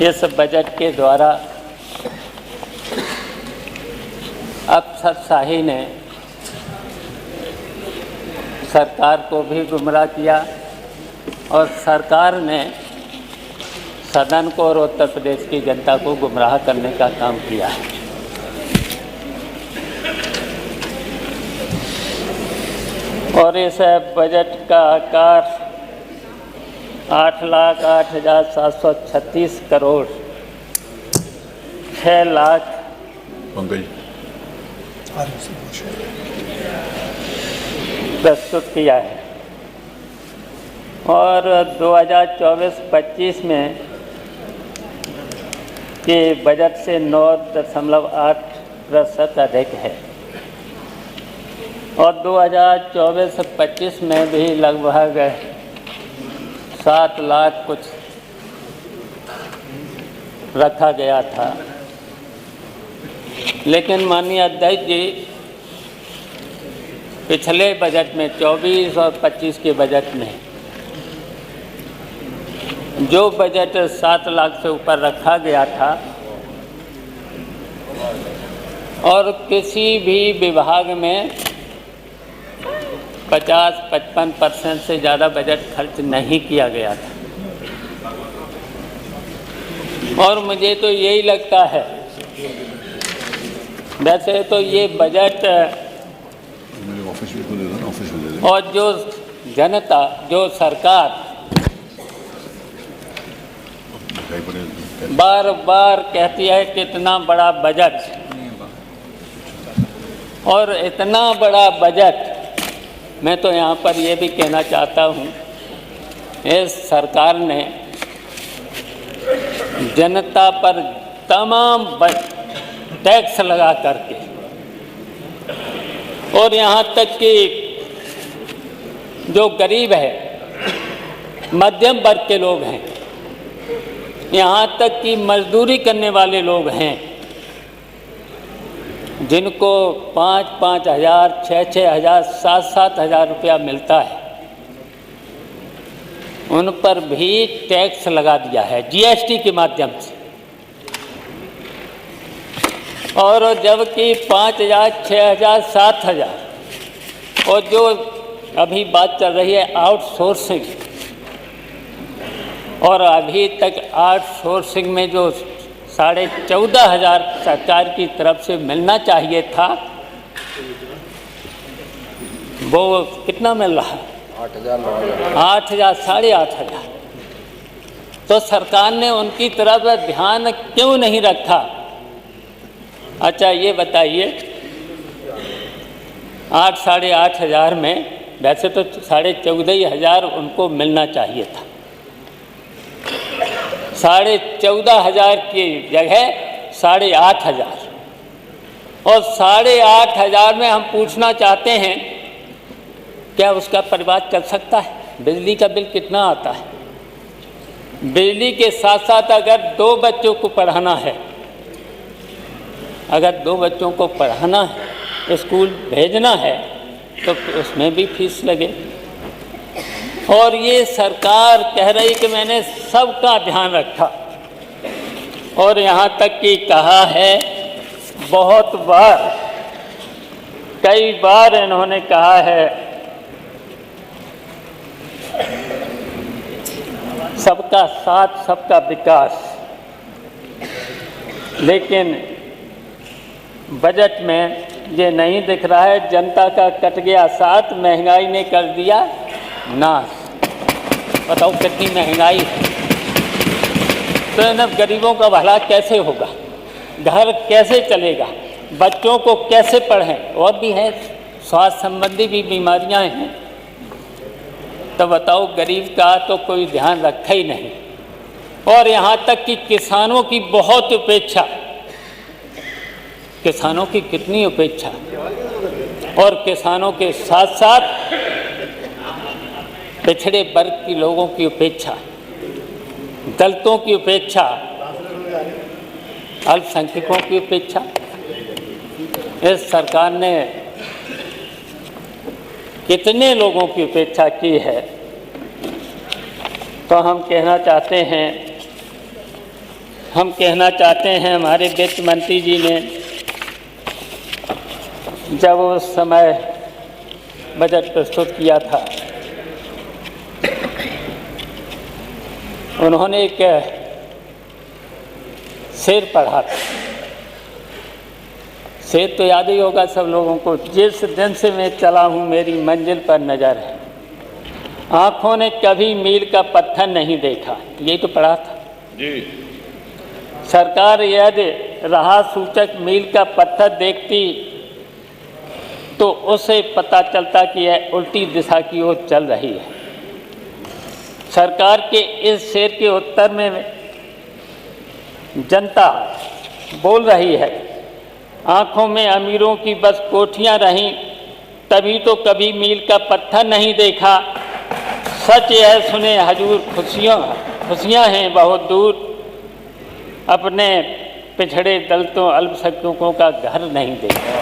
इस बजट के द्वारा अफसरशाही ने सरकार को भी गुमराह किया और सरकार ने सदन को और उत्तर प्रदेश की जनता को गुमराह करने का काम किया है। और इस बजट का आकार 8,08,736 करोड़ 6 लाख प्रस्तुत किया है। और 2024-25 में के बजट से 9.8% अधिक है और 2024-25 में भी लगभग 7 लाख कुछ रखा गया था। लेकिन माननीय अध्यक्ष जी, पिछले बजट में 24 और 25 के बजट में जो बजट 7 लाख से ऊपर रखा गया था और किसी भी विभाग में 50-55% से ज़्यादा बजट खर्च नहीं किया गया था। और मुझे तो यही लगता है, वैसे तो ये बजट और जो जनता, जो सरकार बार बार कहती है कि इतना बड़ा बजट, और इतना बड़ा बजट, मैं तो यहाँ पर ये भी कहना चाहता हूँ, इस सरकार ने जनता पर तमाम टैक्स लगा करके और यहाँ तक कि जो गरीब है, मध्यम वर्ग के लोग हैं, यहाँ तक कि मजदूरी करने वाले लोग हैं, जिनको 5-5 हज़ार, 6-6 हज़ार, 7-7 हज़ार रुपया मिलता है, उन पर भी टैक्स लगा दिया है जीएसटी के माध्यम से। और जबकि 5,000, 6,000, 7,000 और जो अभी बात चल रही है आउटसोर्सिंग, और अभी तक आउटसोर्सिंग में जो 14,500 सरकार की तरफ से मिलना चाहिए था, वो कितना मिल रहा है? 8,000, 8,500। तो सरकार ने उनकी तरफ ध्यान क्यों नहीं रखा? अच्छा ये बताइए, 8,000-8,500 में वैसे तो 14,500 उनको मिलना चाहिए था। 14,500 की जगह 8,500, और 8,500 में हम पूछना चाहते हैं, क्या उसका परिवार चल सकता है? बिजली का बिल कितना आता है? बिजली के साथ साथ अगर 2 बच्चों को पढ़ाना है, अगर 2 बच्चों को पढ़ाना है, स्कूल भेजना है, तो उसमें भी फीस लगे। और ये सरकार कह रही कि मैंने सबका ध्यान रखा, और यहाँ तक कि कहा है, बहुत बार, कई बार इन्होंने कहा है सबका साथ सबका विकास, लेकिन बजट में ये नहीं दिख रहा है। जनता का कट गया साथ, महंगाई ने कर दिया नाश। बताओ कितनी महंगाई है, तो इन गरीबों का भला कैसे होगा? घर कैसे चलेगा? बच्चों को कैसे पढ़ें? और भी है, स्वास्थ्य संबंधी भी बीमारियां हैं, तो बताओ गरीब का तो कोई ध्यान रखा ही नहीं। और यहाँ तक कि किसानों की बहुत उपेक्षा, किसानों की कितनी उपेक्षा, और किसानों के साथ साथ पिछड़े वर्ग के लोगों की उपेक्षा, दलितों की उपेक्षा, अल्पसंख्यकों की उपेक्षा। इस सरकार ने कितने लोगों की उपेक्षा की है तो हम कहना चाहते हैं हमारे वित्त मंत्री जी ने जब उस समय बजट प्रस्तुत किया था, उन्होंने एक शेर पढ़ा था। शेर तो याद ही होगा सब लोगों को, जिस दिन से मैं चला हूँ मेरी मंजिल पर नज़र है, आँखों ने कभी मील का पत्थर नहीं देखा। यही तो पढ़ा था जी। सरकार यदि राह सूचक मील का पत्थर देखती तो उसे पता चलता कि यह उल्टी दिशा की ओर चल रही है। सरकार के इस शेर के उत्तर में जनता बोल रही है, आँखों में अमीरों की बस कोठियाँ रहीं, तभी तो कभी मील का पत्थर नहीं देखा। सच यह सुने हजूर, खुशियाँ हैं बहुत दूर, अपने पिछड़े दलितों अल्पसंख्यकों का घर नहीं देखा।